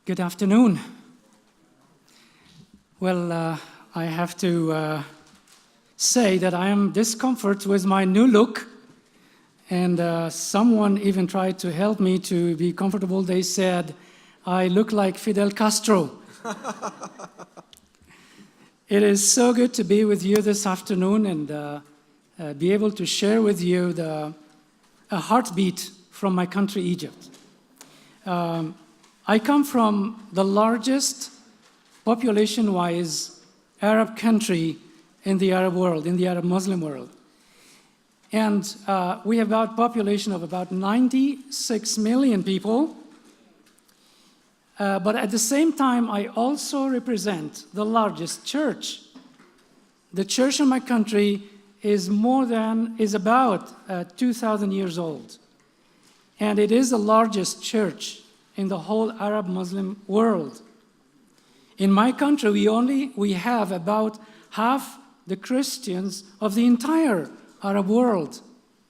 Good afternoon. Well, I have to say that I am discomforted with my new look, and someone even tried to help me to be comfortable. They said, I look like Fidel Castro. It is so good to be with you this afternoon and be able to share with you a heartbeat from my country, Egypt. I come from the largest population-wise Arab country in the Arab world, in the Arab Muslim world. And we have a population of about 96 million people. But at the same time, I also represent the largest church. The church in my country is about 2,000 years old. And it is the largest church in the whole Arab Muslim world. In my country, we have about half the Christians of the entire Arab world,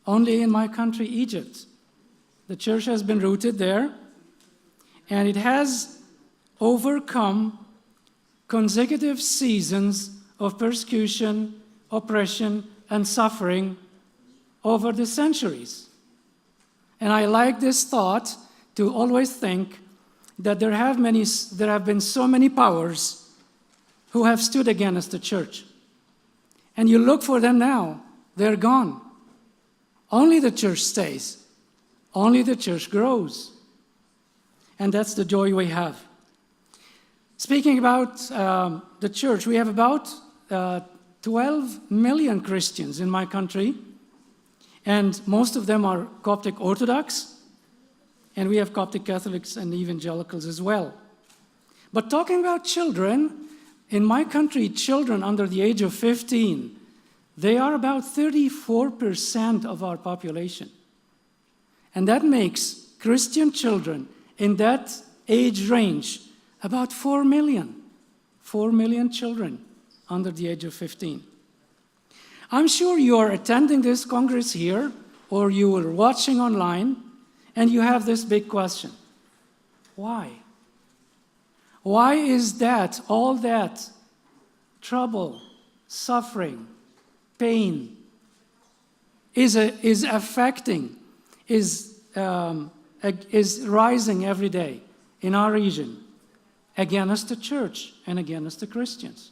only in my country, Egypt. The church has been rooted there, and it has overcome consecutive seasons of persecution, oppression, and suffering over the centuries. And I like this thought to always think that there have been so many powers who have stood against the church. And you look for them now, they're gone. Only the church stays. Only the church grows. And that's the joy we have. Speaking about the church, we have about 12 million Christians in my country, and most of them are Coptic Orthodox, and we have Coptic Catholics and evangelicals as well. But talking about children, in my country, children under the age of 15, they are about 34% of our population. And that makes Christian children in that age range about 4 million. 4 million children under the age of 15. I'm sure you are attending this Congress here, or you are watching online, and you have this big question. Why? Why is that, all that trouble, suffering, pain is rising every day in our region against the church and against the Christians?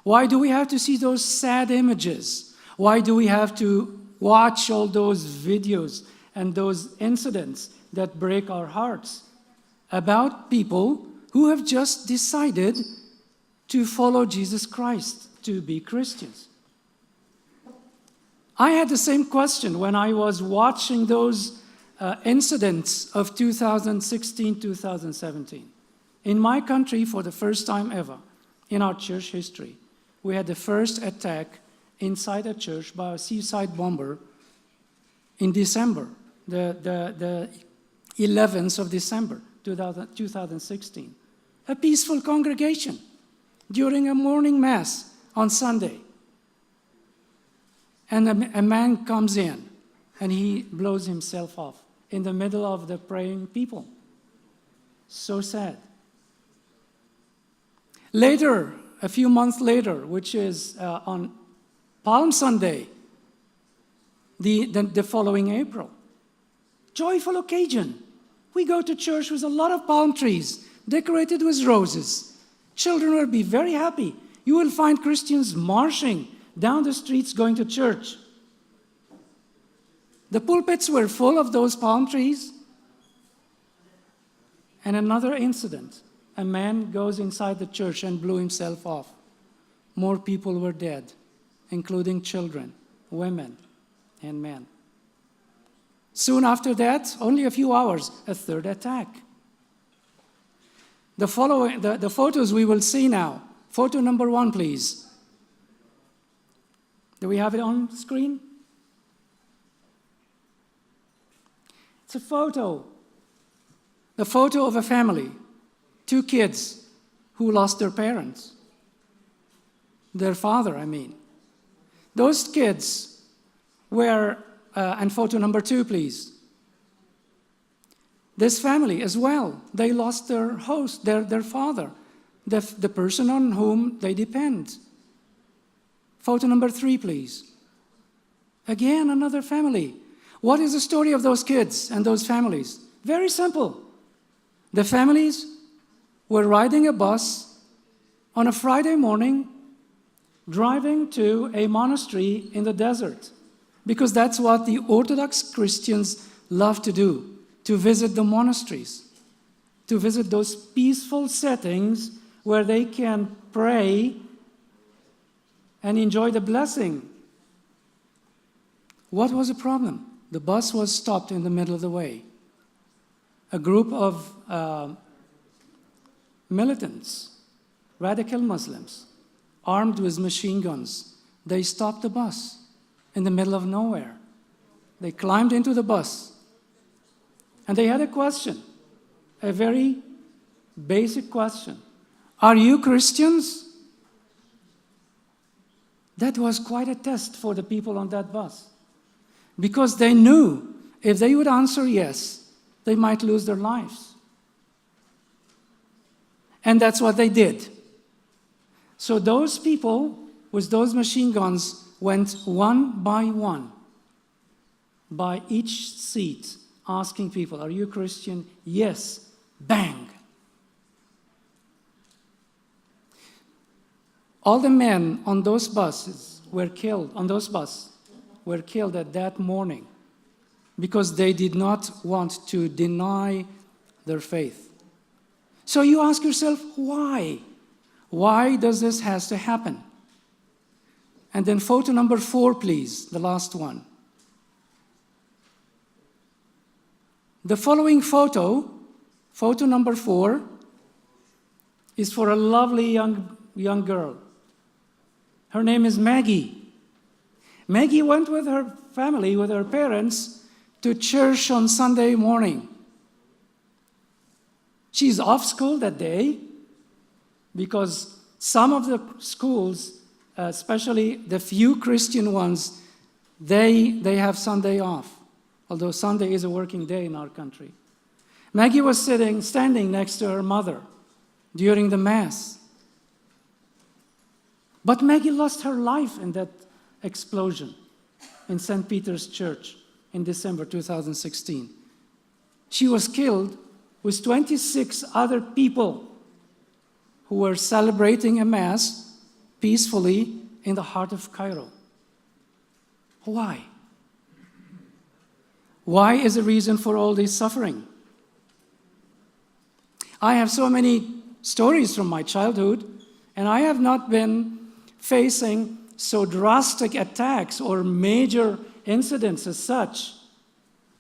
Why do we have to see those sad images? Why do we have to watch all those videos and those incidents that break our hearts about people who have just decided to follow Jesus Christ, to be Christians? I had the same question when I was watching those incidents of 2016, 2017. In my country, for the first time ever in our church history, we had the first attack inside a church by a suicide bomber in December, the 11th of December, 2016. A peaceful congregation during a morning mass on Sunday. And a man comes in and he blows himself off in the middle of the praying people. So sad. Later, a few months later, which is on Palm Sunday, the following April, joyful occasion. We go to church with a lot of palm trees, decorated with roses. Children will be very happy. You will find Christians marching down the streets going to church. The pulpits were full of those palm trees. And another incident. A man goes inside the church and blew himself off. More people were dead, including children, women, and men. Soon after that, only a few hours, a third attack. The photos we will see now. Photo number 1, please. Do we have it on screen? It's a photo. The photo of a family. 2 kids who lost their parents. Their father, I mean. Those kids were, and photo number 2, please. This family as well, they lost their host, their father, the person on whom they depend. Photo number 3, please. Again, another family. What is the story of those kids and those families? Very simple. The families were riding a bus on a Friday morning, driving to a monastery in the desert, because that's what the Orthodox Christians love to do, to visit the monasteries, to visit those peaceful settings where they can pray and enjoy the blessing. What was the problem? The bus was stopped in the middle of the way. A group of militants, radical Muslims, armed with machine guns, they stopped the bus in the middle of nowhere. They climbed into the bus, and they had a question, a very basic question. Are you Christians? That was quite a test for the people on that bus, because they knew if they would answer yes, they might lose their lives. And that's what they did. So those people with those machine guns went one by each seat, asking people, are you Christian? Yes. Bang. All the men on those buses were killed, at that morning, because they did not want to deny their faith. So you ask yourself, why? Why does this has to happen? And then photo number 4, please, the last one. The following photo, photo number 4, is for a lovely young girl. Her name is Maggie. Maggie went with her family, with her parents, to church on Sunday morning. She's off school that day because some of the schools, especially the few Christian ones, they have Sunday off, although Sunday is a working day in our country. Maggie was standing next to her mother during the Mass. But Maggie lost her life in that explosion in St. Peter's Church in December 2016. She was killed with 26 other people who were celebrating a Mass peacefully in the heart of Cairo. Why? Why is the reason for all this suffering? I have so many stories from my childhood, and I have not been facing so drastic attacks or major incidents as such.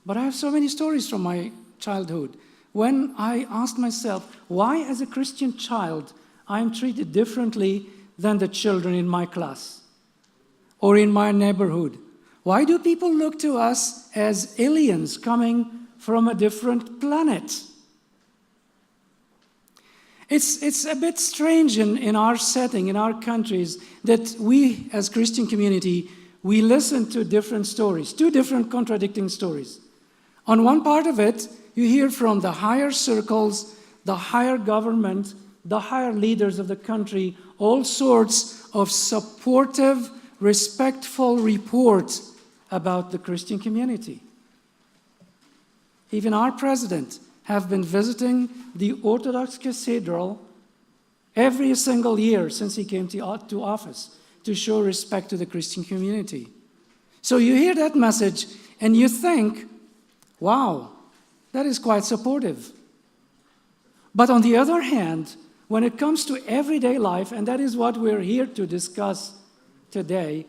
But I have so many stories from my childhood when I asked myself, why as a Christian child I am treated differently than the children in my class or in my neighborhood? Why do people look to us as aliens coming from a different planet? It's a bit strange in our setting, in our countries, that we as Christian community, we listen to different stories, two different contradicting stories. On one part of it, you hear from the higher circles, the higher government, the higher leaders of the country, all sorts of supportive, respectful reports about the Christian community. Even our president have been visiting the Orthodox Cathedral every single year since he came to office to show respect to the Christian community. So you hear that message and you think, wow, that is quite supportive. But on the other hand, when it comes to everyday life, and that is what we're here to discuss today,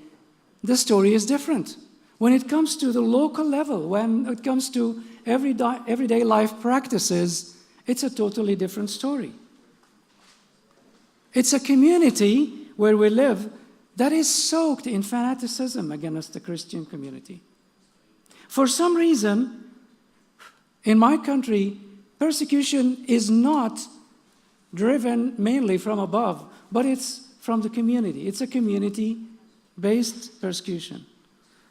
the story is different. When it comes to the local level, when it comes to everyday life practices, it's a totally different story. It's a community where we live that is soaked in fanaticism against the Christian community. For some reason, in my country, persecution is not driven mainly from above, but it's from the community. It's a community-based persecution.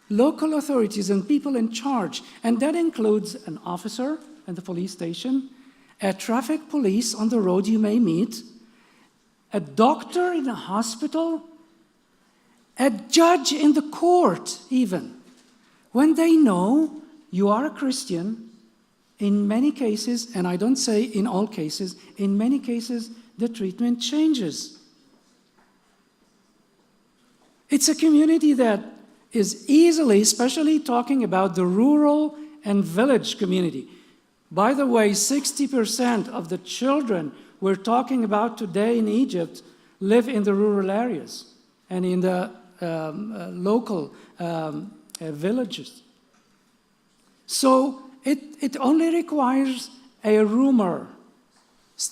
Local authorities and people in charge, and that includes an officer, in the police station, a traffic police on the road you may meet, a doctor in a hospital, a judge in the court even. When they know you are a Christian, in many cases, and I don't say in all cases, in many cases, the treatment changes. It's a community that is easily, especially talking about the rural and village community. By the way, 60% of the children we're talking about today in Egypt live in the rural areas and in the local villages. So it only requires a rumor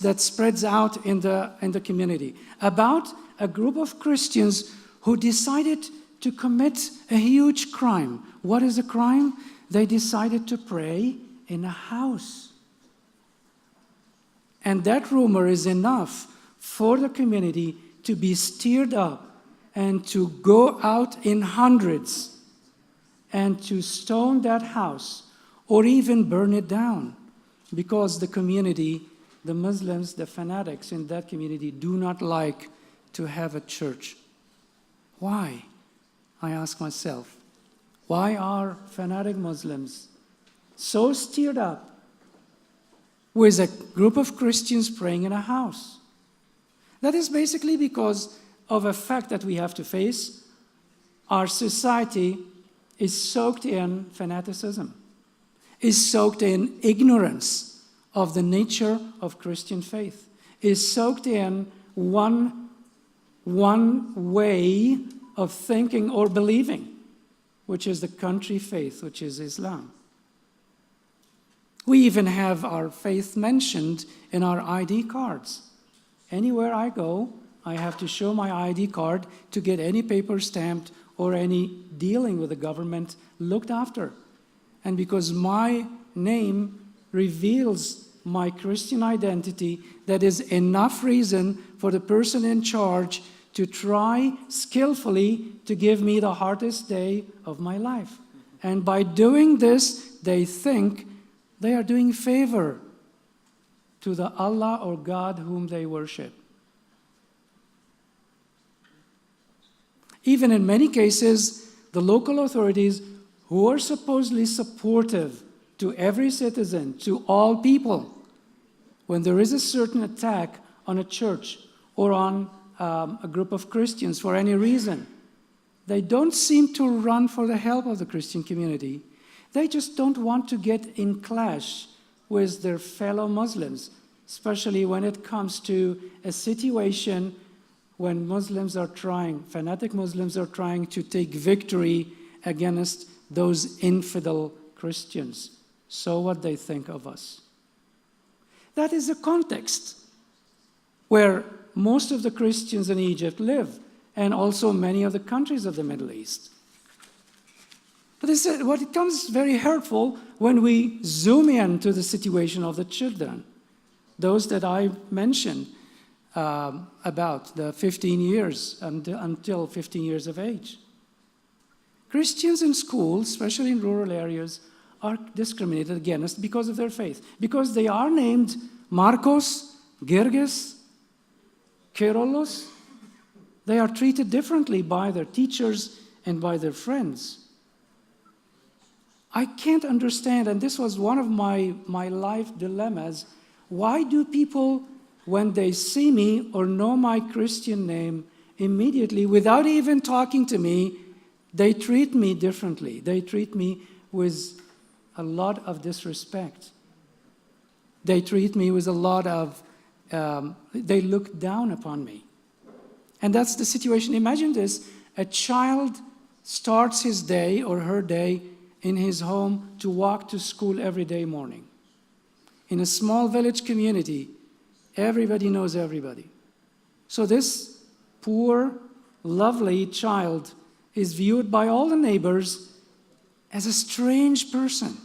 that spreads out in the community about a group of Christians who decided to commit a huge crime. What is a crime? They decided to pray in a house. And that rumor is enough for the community to be stirred up and to go out in hundreds and to stone that house or even burn it down, because the community, the Muslims, the fanatics in that community do not like to have a church. Why? I ask myself, why are fanatic Muslims so stirred up with a group of Christians praying in a house? That is basically because of a fact that we have to face. Our society is soaked in fanaticism, is soaked in ignorance of the nature of Christian faith, is soaked in one way of thinking or believing, which is the country faith, which is Islam. We even have our faith mentioned in our ID cards. Anywhere I go, I have to show my ID card to get any paper stamped or any dealing with the government looked after. And because my name reveals my Christian identity, that is enough reason for the person in charge to try skillfully to give me the hardest day of my life. And by doing this, they think they are doing favor to the Allah or God whom they worship. Even in many cases, the local authorities, who are supposedly supportive to every citizen, to all people, when there is a certain attack on a church or on a group of Christians for any reason, they don't seem to run for the help of the Christian community. They just don't want to get in clash with their fellow Muslims, especially when it comes to a situation when fanatic Muslims are trying to take victory against those infidel Christians. So what they think of us. That is the context where most of the Christians in Egypt live, and also many of the countries of the Middle East. But what it becomes very hurtful when we zoom in to the situation of the children, those that I mentioned about the 15 years until 15 years of age. Christians in schools, especially in rural areas, are discriminated against because of their faith, because they are named Marcos, Gerges, Kerolos. They are treated differently by their teachers and by their friends. I can't understand, and this was one of my life dilemmas, why do people, when they see me or know my Christian name, immediately, without even talking to me, they treat me differently. They treat me with a lot of disrespect. They treat me with a lot of, they look down upon me. And that's the situation. Imagine this, a child starts his day or her day in his home to walk to school every day morning. In a small village community, everybody knows everybody. So this poor, lovely child is viewed by all the neighbors as a strange person,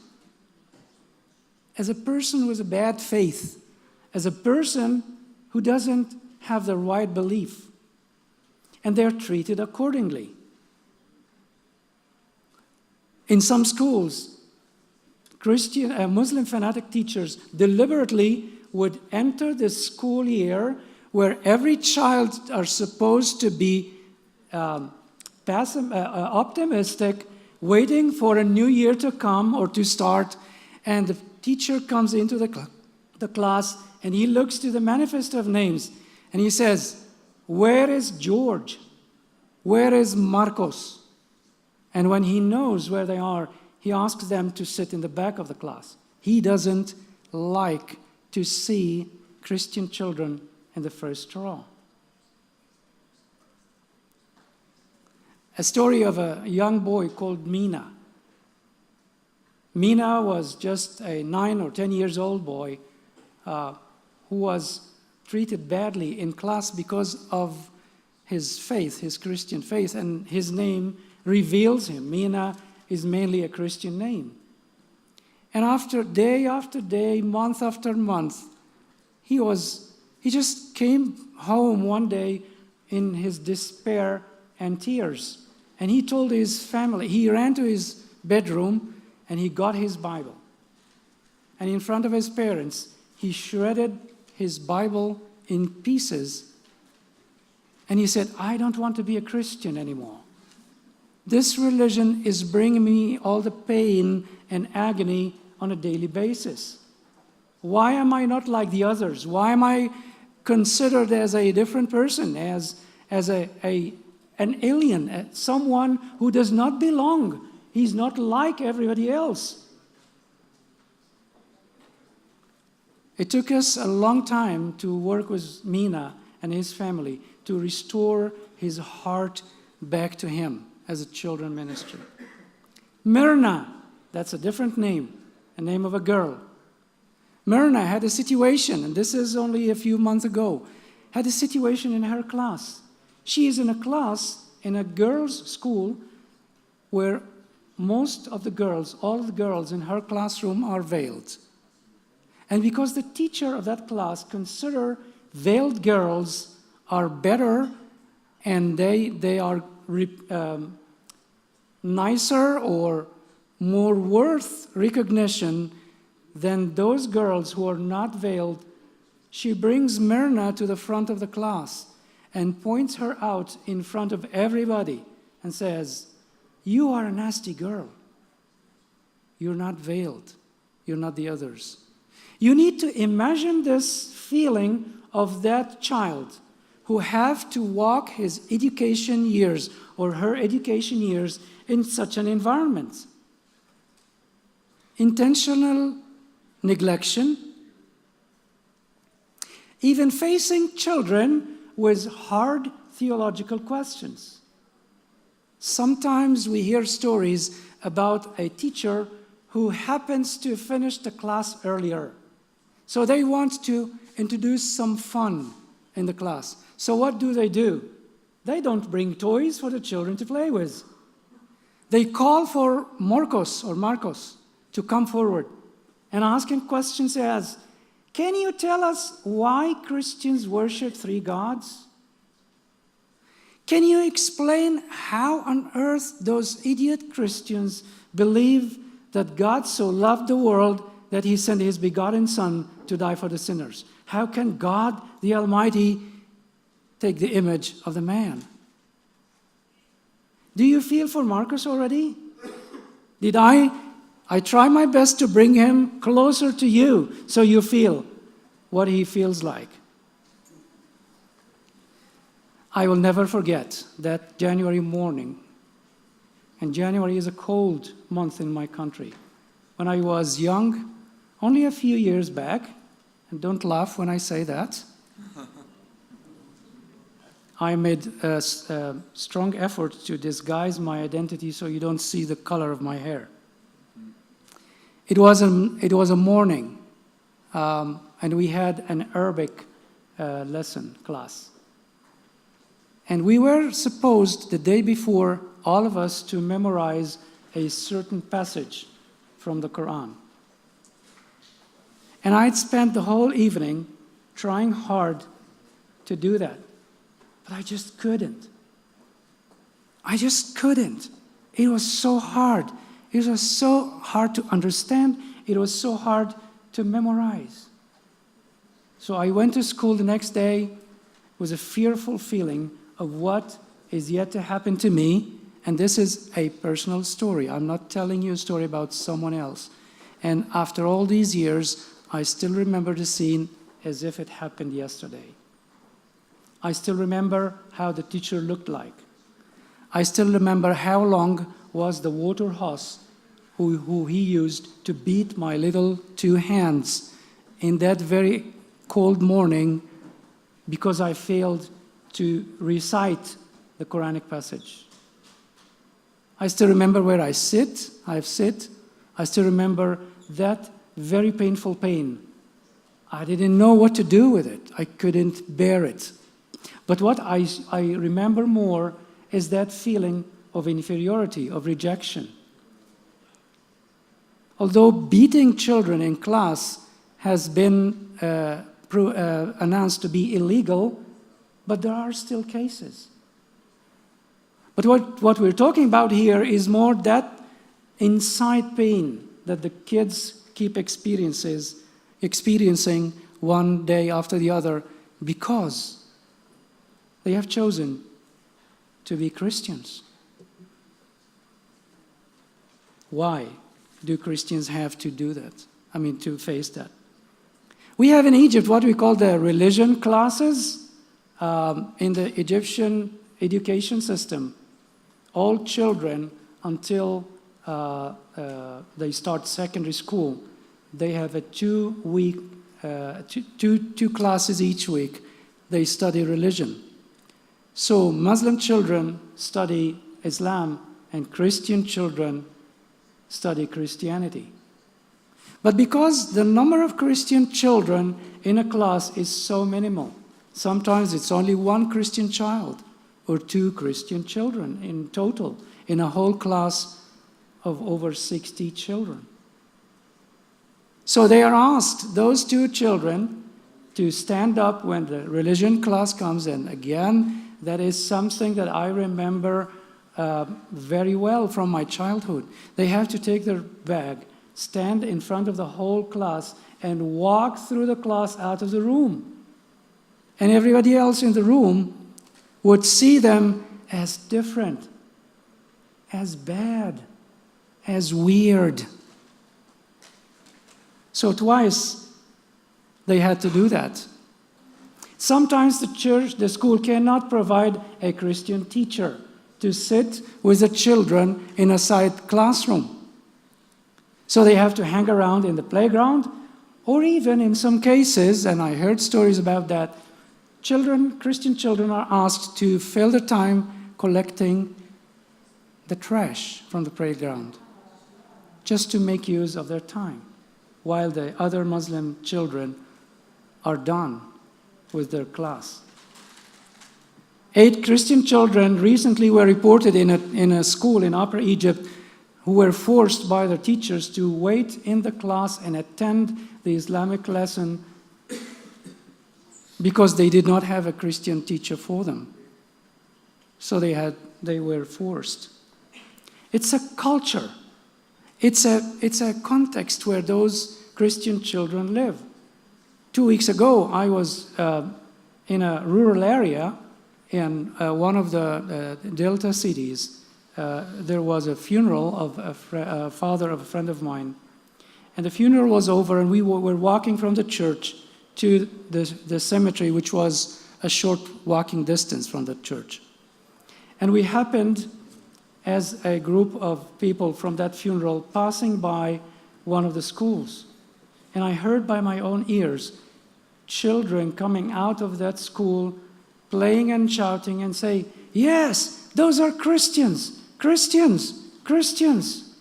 as a person with a bad faith, as a person who doesn't have the right belief. And they're treated accordingly. In some schools, Muslim fanatic teachers deliberately would enter the school year where every child are supposed to be optimistic, waiting for a new year to come or to start, and the teacher comes into the class and he looks to the manifest of names and he says, "Where is George? Where is Marcos?" And when he knows where they are, he asks them to sit in the back of the class. He doesn't like to see Christian children in the first row. A story of a young boy called Mina. Mina was just a 9 or 10 years old boy who was treated badly in class because of his faith, his Christian faith, and his name reveals him. Mina is mainly a Christian name. And after day, month after month, he just came home one day in his despair and tears. And he told his family, he ran to his bedroom and he got his Bible. And in front of his parents, he shredded his Bible in pieces. And he said, "I don't want to be a Christian anymore. This religion is bringing me all the pain and agony on a daily basis. Why am I not like the others? Why am I considered as a different person, as an alien, someone who does not belong? He's not like everybody else." It took us a long time to work with Mina and his family to restore his heart back to him as a children ministry. Myrna, that's a different name, a name of a girl. Myrna had a situation, and this is only a few months ago, had a situation in her class. She is in a class in a girls' school where most of the girls, all the girls in her classroom are veiled. And because the teacher of that class consider veiled girls are better and they are nicer or more worth recognition than those girls who are not veiled, she brings Myrna to the front of the class and points her out in front of everybody and says, "You are a nasty girl. You're not veiled. You're not the others." You need to imagine this feeling of that child who have to walk his education years or her education years in such an environment. Intentional neglection, even facing children with hard theological questions. Sometimes we hear stories about a teacher who happens to finish the class earlier. So they want to introduce some fun in the class. So what do? They don't bring toys for the children to play with. They call for Marcos to come forward and ask him questions as, "Can you tell us why Christians worship 3 gods? Can you explain how on earth those idiot Christians believe that God so loved the world that he sent his begotten Son to die for the sinners? How can God, the Almighty, take the image of the man?" Do you feel for Marcus already? Did I try my best to bring him closer to you so you feel what he feels like. I will never forget that January morning, and January is a cold month in my country. When I was young, only a few years back, and don't laugh when I say that, I made a strong effort to disguise my identity so you don't see the color of my hair. It was a morning, and we had an Arabic lesson class. And we were supposed, the day before, all of us to memorize a certain passage from the Quran. And I'd spent the whole evening trying hard to do that. But I just couldn't. I just couldn't. It was so hard. It was so hard to understand it was so hard to memorize. So I went to school the next day with a fearful feeling of what is yet to happen to me. And this is a personal story. I'm not telling you a story about someone else. And after all these years, I still remember the scene as if it happened yesterday. I still remember how the teacher looked like. I still remember how long was the water hose who he used to beat my little two hands in that very cold morning because I failed to recite the Quranic passage. I still remember where I sit. I still remember that very painful pain. I didn't know what to do with it. I couldn't bear it. But what I remember more is that feeling of inferiority, of rejection. Although beating children in class has been announced to be illegal, but there are still cases. But what we're talking about here is more that inside pain that the kids keep experiencing one day after the other because they have chosen to be Christians. Why do Christians have to do that? To face that? We have in Egypt what we call the religion classes in the Egyptian education system. All children, until they start secondary school, they have a 2 week, two classes each week. They study religion. So Muslim children study Islam and Christian children study Christianity. But because the number of Christian children in a class is so minimal, sometimes it's only one Christian child or 2 Christian children in total in a whole class of over 60 children. So they are asked, those 2 children, to stand up when the religion class comes in. Again, that is something that I remember very well from my childhood. They have to take their bag, stand in front of the whole class, and walk through the class out of the room. And everybody else in the room would see them as different, as bad, as weird. So twice they had to do that. Sometimes the school cannot provide a Christian teacher to sit with the children in a side classroom. So they have to hang around in the playground, or even in some cases, and I heard stories about that, Christian children are asked to fill the time collecting the trash from the playground, just to make use of their time, while the other Muslim children are done with their class. 8 Christian children recently were reported in a school in Upper Egypt who were forced by their teachers to wait in the class and attend the Islamic lesson because they did not have a Christian teacher for them. So they were forced. It's a culture. It's a context where those Christian children live. 2 weeks ago, I was in a rural area in one of the Delta cities. There was a funeral of a father of a friend of mine. And the funeral was over, and we were walking from the church to the cemetery, which was a short walking distance from the church. And we happened, as a group of people from that funeral, passing by one of the schools. And I heard by my own ears children coming out of that school, playing and shouting and say, "Yes, those are Christians, Christians, Christians."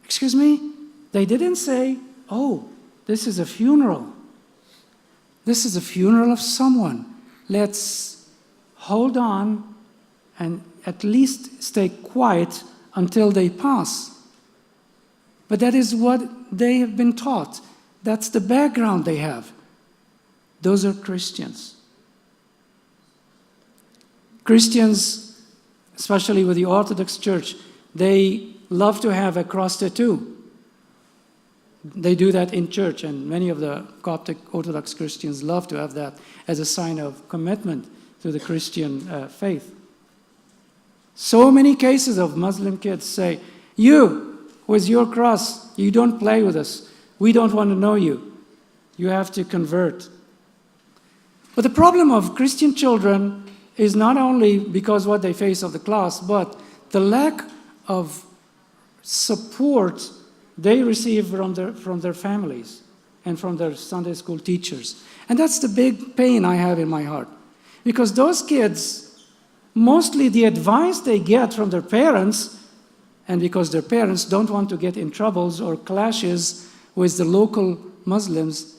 Excuse me? They didn't say, "Oh, this is a funeral. This is a funeral of someone. Let's hold on and at least stay quiet until they pass." But that is what they have been taught. That's the background they have. Those are Christians. Christians, especially with the Orthodox Church, they love to have a cross tattoo. They do that in church, and many of the Coptic Orthodox Christians love to have that as a sign of commitment to the Christian faith. So many cases of Muslim kids say, "You, with your cross, you don't play with us. We don't want to know you. You have to convert." But the problem of Christian children is not only because what they face of the cross, but the lack of support they receive from their families and from their Sunday school teachers. And that's the big pain I have in my heart. Because those kids, mostly the advice they get from their parents, and because their parents don't want to get in troubles or clashes with the local Muslims,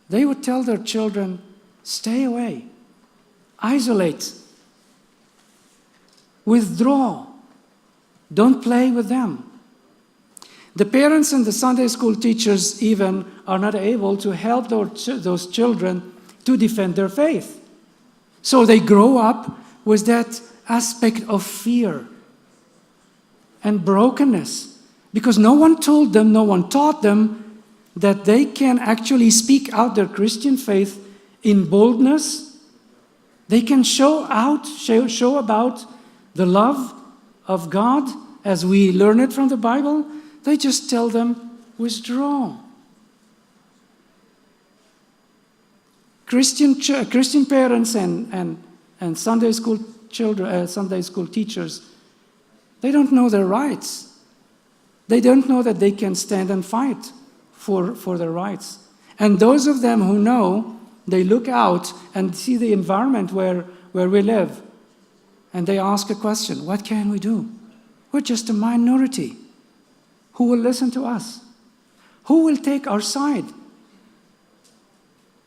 they would tell their children, stay away, isolate, withdraw, don't play with them. The parents and the Sunday school teachers even are not able to help those children to defend their faith. So they grow up with that aspect of fear and brokenness because no one told them, no one taught them that they can actually speak out their Christian faith in boldness. They can show about the love of God as we learn it from the Bible. They just tell them, withdraw. Christian parents and Sunday school children, Sunday school teachers, they don't know their rights. They don't know that they can stand and fight for their rights. And those of them who know, they look out and see the environment where we live. And they ask a question, what can we do? We're just a minority. Who will listen to us? Who will take our side?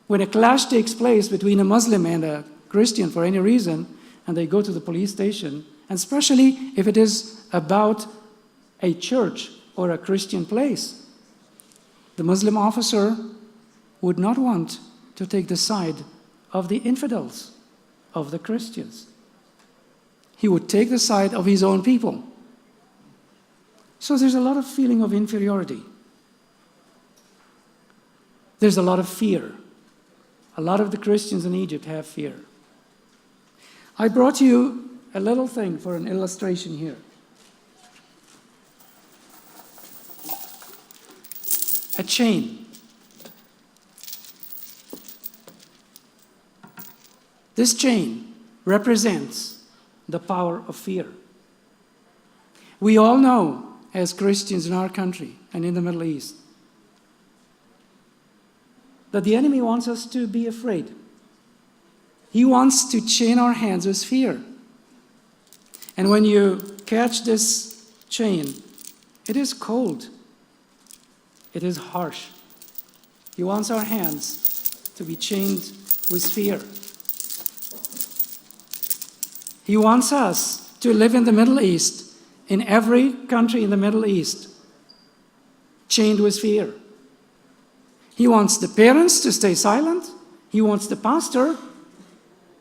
When a clash takes place between a Muslim and a Christian for any reason, and they go to the police station, and especially if it is about a church or a Christian place, the Muslim officer would not want to take the side of the infidels, of the Christians. He would take the side of his own people. So there's a lot of feeling of inferiority. There's a lot of fear. A lot of the Christians in Egypt have fear. I brought you a little thing for an illustration here. A chain. This chain represents the power of fear. We all know, as Christians in our country and in the Middle East, that the enemy wants us to be afraid. He wants to chain our hands with fear. And when you catch this chain, it is cold. It is harsh. He wants our hands to be chained with fear. He wants us to live in the Middle East, in every country in the Middle East, chained with fear. He wants the parents to stay silent. He wants the pastor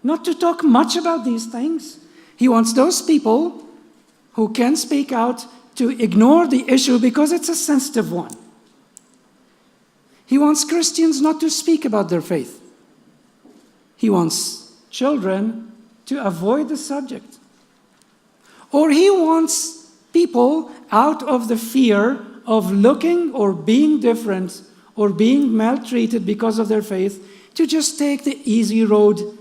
not to talk much about these things. He wants those people who can speak out to ignore the issue because it's a sensitive one. He wants Christians not to speak about their faith. He wants children to avoid the subject. Or he wants people out of the fear of looking or being different or being maltreated because of their faith to just take the easy road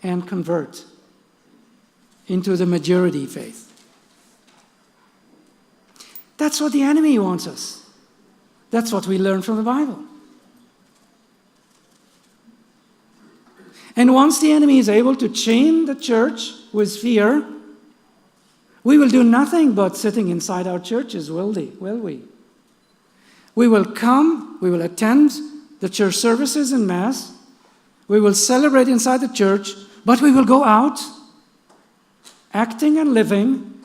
and convert into the majority faith. That's what the enemy wants us. That's what we learn from the Bible. And once the enemy is able to chain the church with fear, we will do nothing but sitting inside our churches, will we? We will come, we will attend the church services and Mass, we will celebrate inside the church, but we will go out acting and living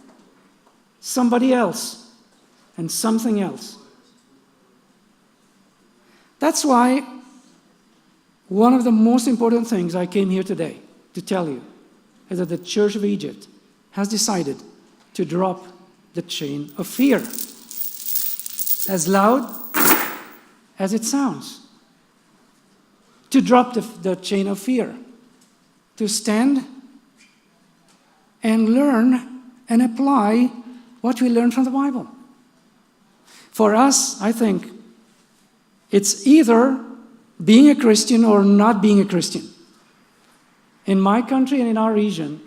somebody else and something else. That's why one of the most important things I came here today to tell you is that the Church of Egypt has decided to drop the chain of fear. As loud as it sounds. To drop the chain of fear. To stand and learn and apply what we learn from the Bible. For us, I think, it's either being a Christian or not being a Christian. In my country and in our region,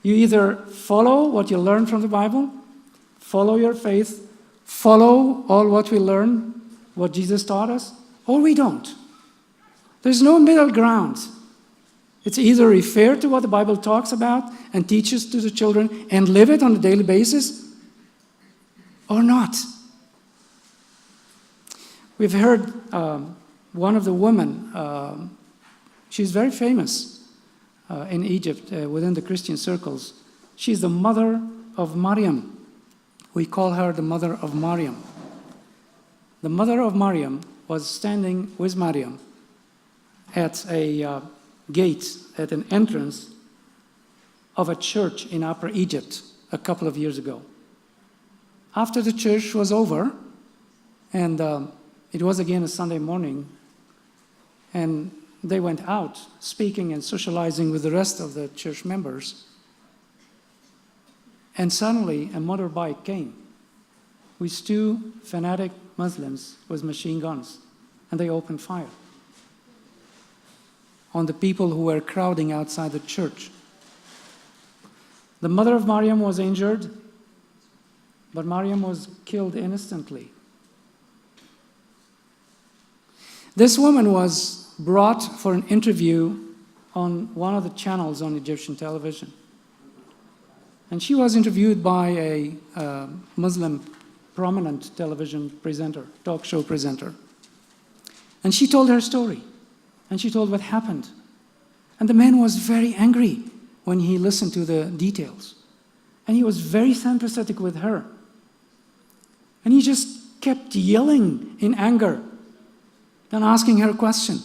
you either follow what you learn from the Bible, follow your faith, follow all what we learn, what Jesus taught us, or we don't. There's no middle ground. It's either refer to what the Bible talks about and teaches to the children and live it on a daily basis, or not. We've heard one of the women, she's very famous in Egypt within the Christian circles. She's the mother of Maryam. We call her the mother of Maryam. The mother of Maryam was standing with Maryam at a gate, at an entrance of a church in Upper Egypt a couple of years ago. After the church was over, and it was again a Sunday morning, and they went out speaking and socializing with the rest of the church members, and suddenly a motorbike came with two fanatic Muslims with machine guns, and they opened fire on the people who were crowding outside the church. The mother of Maryam was injured, but Maryam was killed instantly. This woman was brought for an interview on one of the channels on Egyptian television. And she was interviewed by a Muslim prominent television presenter, talk show presenter. And she told her story. And she told what happened. And the man was very angry when he listened to the details. And he was very sympathetic with her. And he just kept yelling in anger, then asking her a question.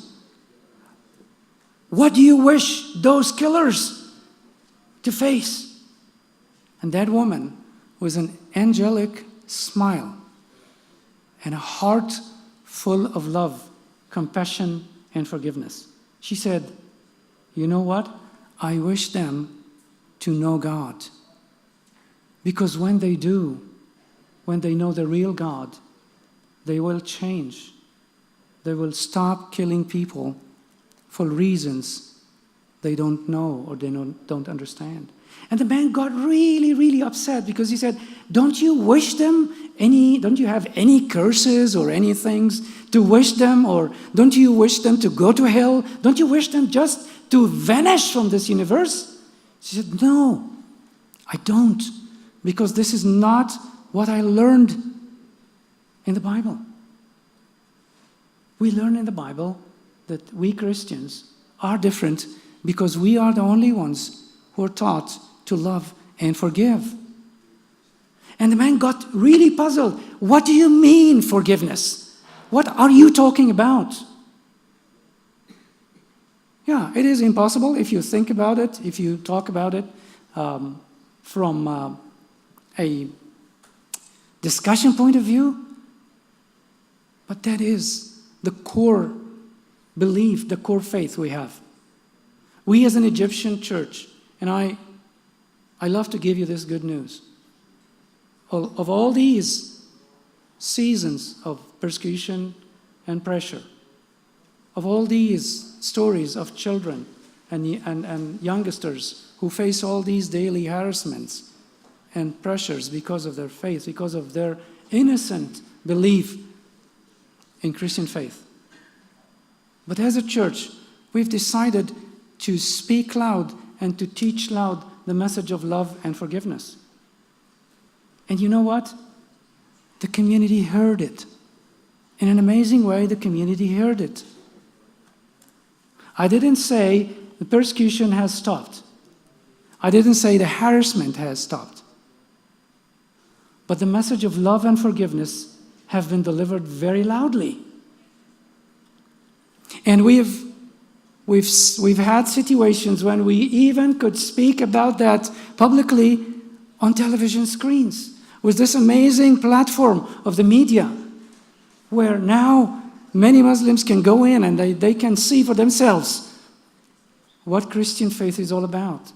What do you wish those killers to face? And that woman, with an angelic smile and a heart full of love, compassion, and forgiveness, she said, you know what? I wish them to know God. Because when they do, when they know the real God, they will change. They will stop killing people for reasons they don't know or they don't understand. And the man got really, really upset because he said, don't you wish them don't you have any curses or any things to wish them? Or don't you wish them to go to hell? Don't you wish them just to vanish from this universe? She said, no, I don't, because this is not what I learned in the Bible. We learn in the Bible that we Christians are different because we are the only ones who are taught to love and forgive. And the man got really puzzled. What do you mean forgiveness? What are you talking about? Yeah, it is impossible if you think about it, if you talk about it from a discussion point of view. But that is the core belief, the core faith we have. We as an Egyptian church, and I love to give you this good news. Of all these seasons of persecution and pressure, of all these stories of children and youngsters who face all these daily harassments and pressures because of their faith, because of their innocent belief in Christian faith. But as a church, we've decided to speak loud and to teach loud the message of love and forgiveness. And you know what? The community heard it. In an amazing way, the community heard it. I didn't say the persecution has stopped. I didn't say the harassment has stopped. But the message of love and forgiveness have been delivered very loudly. And we've had situations when we even could speak about that publicly on television screens with this amazing platform of the media. where now many Muslims can go in and they can see for themselves what Christian faith is all about.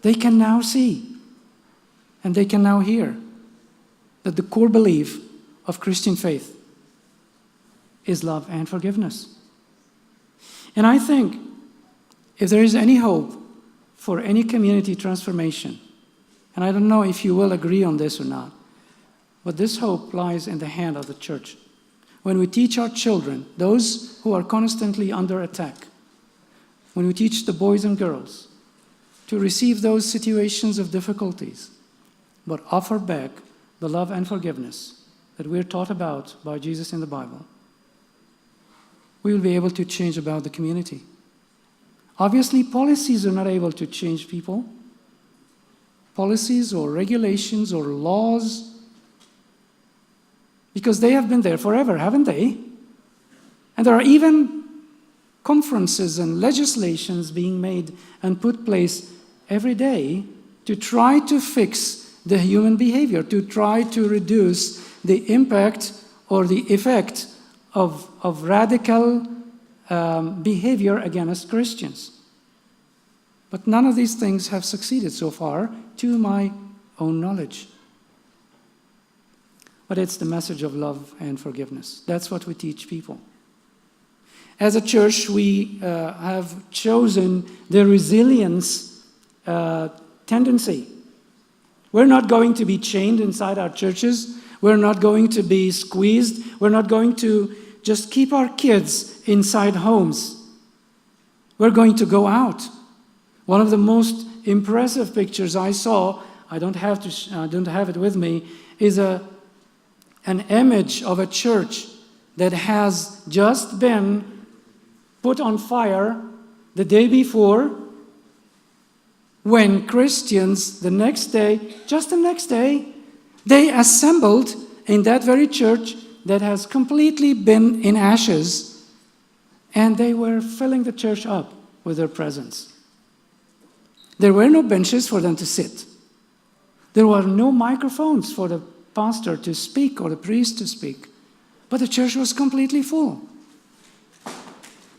They can now see and they can now hear that the core belief of Christian faith is love and forgiveness. And I think if there is any hope for any community transformation, and I don't know if you will agree on this or not, but this hope lies in the hand of the church. When we teach our children, those who are constantly under attack, when we teach the boys and girls to receive those situations of difficulties, but offer back the love and forgiveness that we're taught about by Jesus in the Bible, we will be able to change about the community. Obviously, policies are not able to change people. Policies or regulations or laws, because they have been there forever, haven't they? And there are even conferences and legislations being made and put place every day to try to fix the human behavior, to try to reduce the impact or the effect of radical behavior against Christians. But none of these things have succeeded so far, to my own knowledge. But it's the message of love and forgiveness. That's what we teach people. As a church, we have chosen the resilience tendency. We're not going to be chained inside our churches. We're not going to be squeezed. We're not going to just keep our kids inside homes. We're going to go out. One of the most impressive pictures I saw, I don't have it with me, is an image of a church that has just been put on fire the day before, when Christians the next day, they assembled in that very church that has completely been in ashes, and they were filling the church up with their presence. There were no benches for them to sit. There were no microphones for the pastor to speak or the priest to speak. But the church was completely full.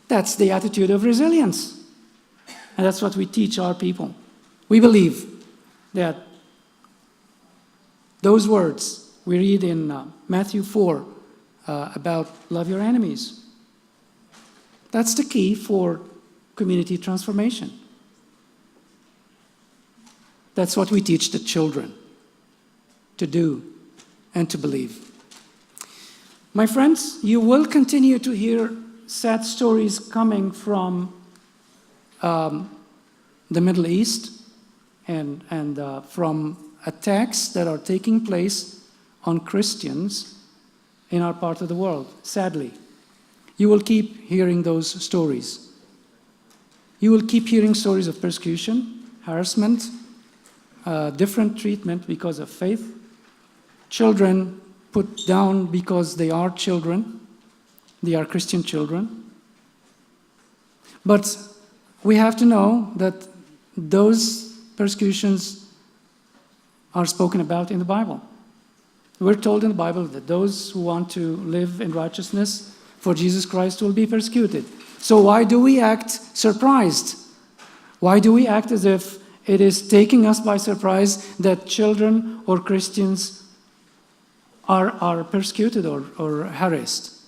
That's the attitude of resilience. And that's what we teach our people. We believe that those words we read in Matthew 4 about love your enemies. That's the key for community transformation. That's what we teach the children to do and to believe. My friends, you will continue to hear sad stories coming from the Middle East and from attacks that are taking place on Christians in our part of the world, sadly. You will keep hearing those stories. You will keep hearing stories of persecution, harassment, different treatment because of faith, children put down because they are children, they are Christian children. But we have to know that those persecutions are spoken about in the Bible. We're told in the Bible that those who want to live in righteousness for Jesus Christ will be persecuted. So why do we act surprised? Why do we act as if it is taking us by surprise that children or Christians are persecuted or harassed?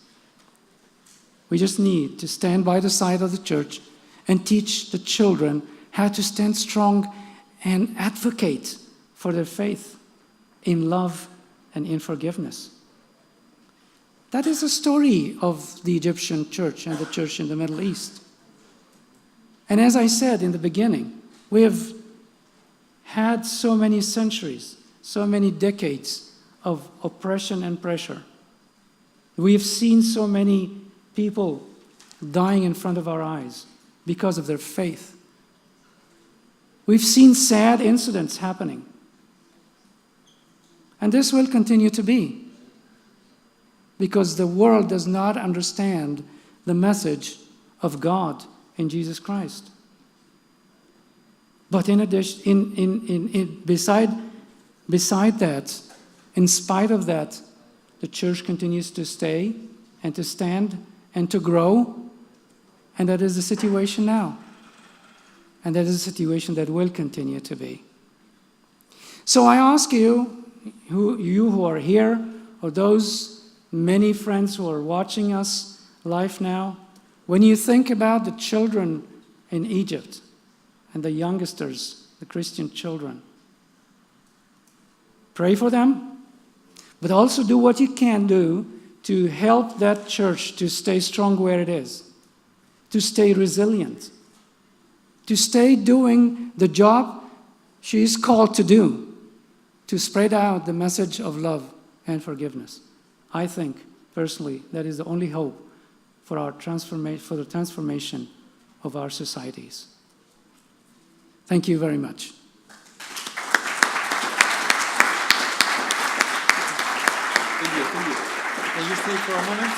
We just need to stand by the side of the church and teach the children how to stand strong and advocate for their faith in love and in forgiveness. That is the story of the Egyptian church and the church in the Middle East. And as I said in the beginning, we have had so many centuries, so many decades of oppression and pressure. We have seen so many people dying in front of our eyes because of their faith. We've seen sad incidents happening. And this will continue to be, because the world does not understand the message of God in Jesus Christ. But in addition, beside that, in spite of that, the church continues to stay and to stand and to grow. And that is the situation now. And that is a situation that will continue to be. So I ask you who are here, or those many friends who are watching us live now, when you think about the children in Egypt and the youngsters, the Christian children, pray for them, but also do what you can do to help that church to stay strong where it is, to stay resilient, to stay doing the job she is called to do, to spread out the message of love and forgiveness. I think, personally, that is the only hope for the transformation of our societies. Thank you very much. Thank you. Can you stay for a moment?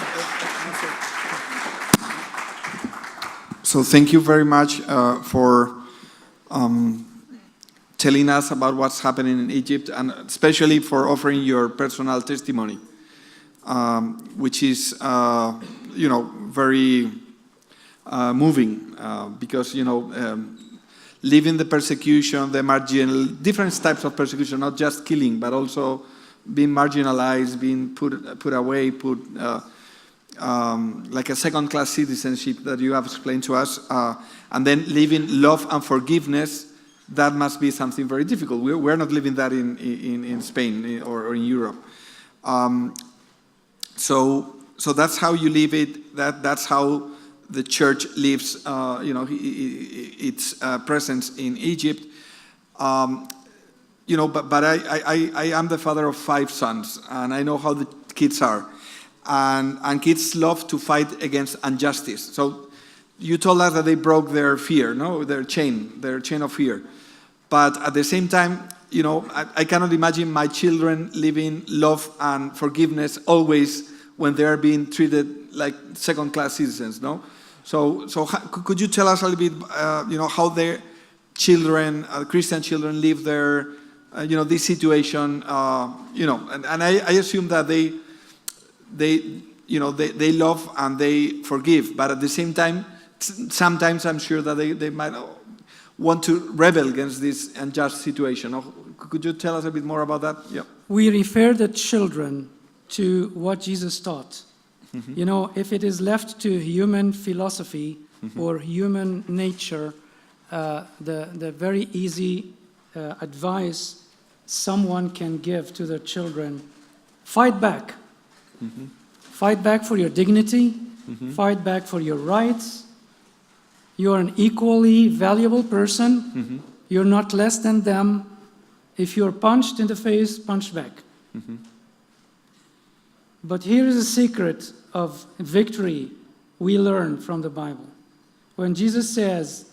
So thank you very much for telling us about what's happening in Egypt, and especially for offering your personal testimony, which is, very moving, because, living the persecution, the marginal, different types of persecution, not just killing, but also being marginalized, being put away, like a second-class citizenship that you have explained to us, and then living love and forgiveness. That must be something very difficult. We're not living that in Spain or in Europe. So that's how you live it. That's how the church lives, its presence in Egypt. But I am the father of 5 sons, and I know how the kids are. And kids love to fight against injustice. So you told us that they broke their fear, no? Their chain of fear. But at the same time, I cannot imagine my children living love and forgiveness always when they are being treated like second-class citizens, no? So could you tell us a little bit, how their children, Christian children, live their, this situation, and I assume that they love and they forgive, but at the same time, sometimes I'm sure that they might want to rebel against this unjust situation. Could you tell us a bit more about that? Yeah. We refer the children to what Jesus taught. Mm-hmm. If it is left to human philosophy or human nature, the very easy advice someone can give to their children: fight back. Mm-hmm. Fight back for your dignity. Mm-hmm. Fight back for your rights. You are an equally valuable person. Mm-hmm. You're not less than them. If you're punched in the face, punch back. Mm-hmm. But here is a secret of victory we learn from the Bible. When Jesus says,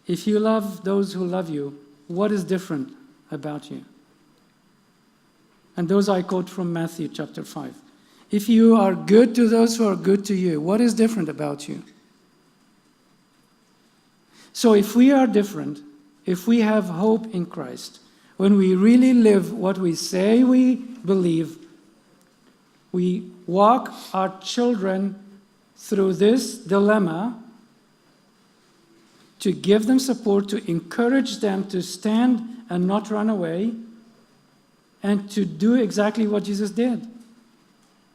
if you love those who love you, what is different about you? And those I quote from Matthew chapter 5. If you are good to those who are good to you, what is different about you? So if we are different, if we have hope in Christ, when we really live what we say we believe, we walk our children through this dilemma to give them support, to encourage them to stand and not run away, and to do exactly what Jesus did.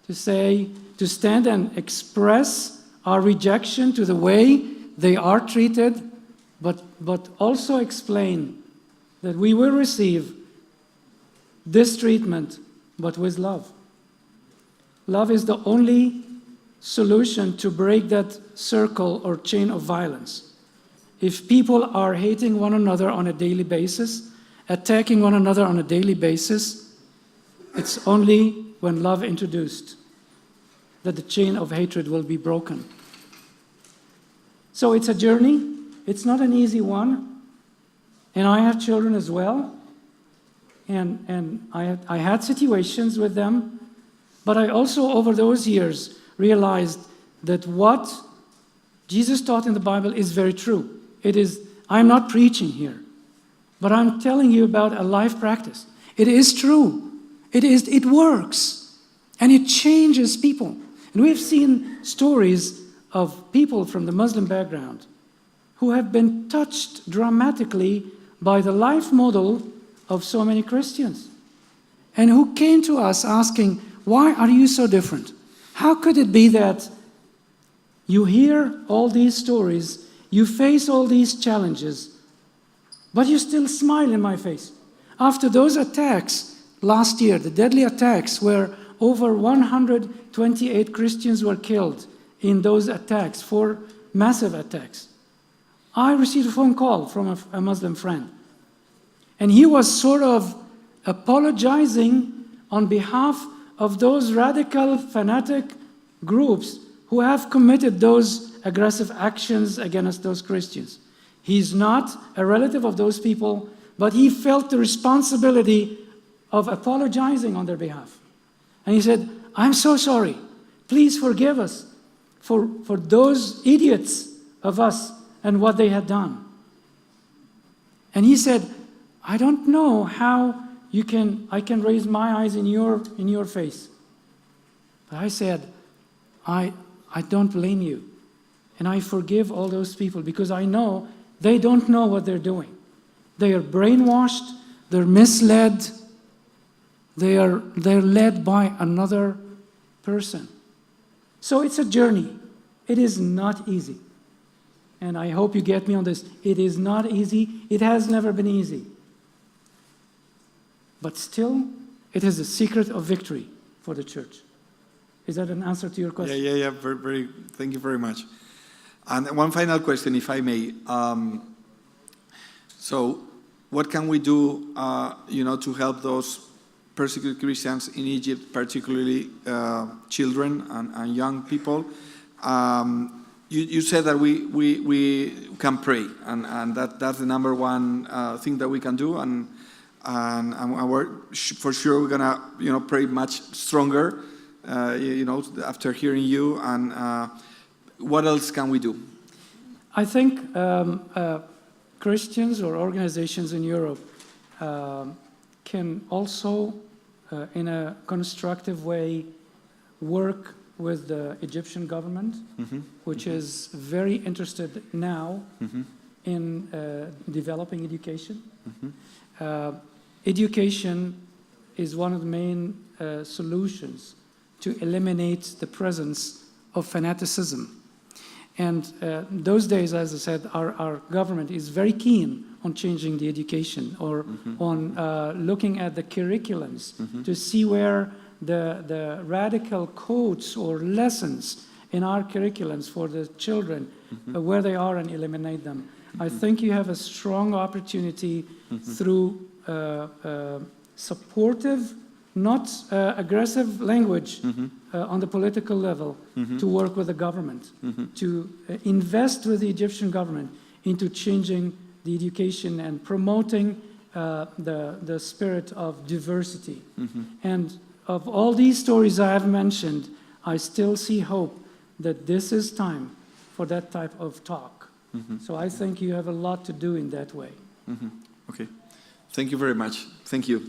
To stand and express our rejection to the way they are treated, but also explain that we will receive this treatment, but with love. Love is the only solution to break that circle or chain of violence. If people are hating one another on a daily basis, attacking one another on a daily basis, it's only when love introduced that the chain of hatred will be broken. So it's a journey. It's not an easy one. And I have children as well. And I had situations with them. But I also, over those years, realized that what Jesus taught in the Bible is very true. I'm not preaching here, but I'm telling you about a life practice. It is true. It works. And it changes people. And we've seen stories of people from the Muslim background who have been touched dramatically by the life model of so many Christians, and who came to us asking, why are you so different? How could it be that you hear all these stories, you face all these challenges, but you still smile in my face? After those attacks last year, the deadly attacks where over 128 Christians were killed in those attacks, 4 massive attacks, I received a phone call from a Muslim friend. And he was sort of apologizing on behalf of those radical, fanatic groups who have committed those aggressive actions against those Christians. He's not a relative of those people, but he felt the responsibility of apologizing on their behalf. And he said, I'm so sorry. Please forgive us for those idiots of us and what they had done. And he said, I don't know how I can raise my eyes in your face. But I said, I don't blame you. And I forgive all those people because I know they don't know what they're doing. They are brainwashed, they're misled, they're led by another person. So it's a journey. It is not easy. And I hope you get me on this. It is not easy. It has never been easy. But still, it is a secret of victory for the church. Is that an answer to your question? Yeah. Very, thank you very much. And one final question, if I may. So, what can we do, to help those persecuted Christians in Egypt, particularly children and young people? You said that we can pray, and that's the number one thing that we can do, and we're for sure we're gonna pray much stronger, after hearing you. And what else can we do? I think Christians or organizations in Europe can also, in a constructive way, work with the Egyptian government, which is very interested now in developing education. Education is one of the main solutions to eliminate the presence of fanaticism. And those days, as I said, our government is very keen on changing the education, or on looking at the curriculums to see where the radical codes or lessons in our curriculums for the children, where they are, and eliminate them. I think you have a strong opportunity through supportive, not aggressive language on the political level to work with the government, to invest with the Egyptian government into changing the education and promoting the spirit of diversity. And of all these stories I have mentioned, I still see hope that this is time for that type of talk. So I think you have a lot to do in that way. Okay. Thank you very much. Thank you.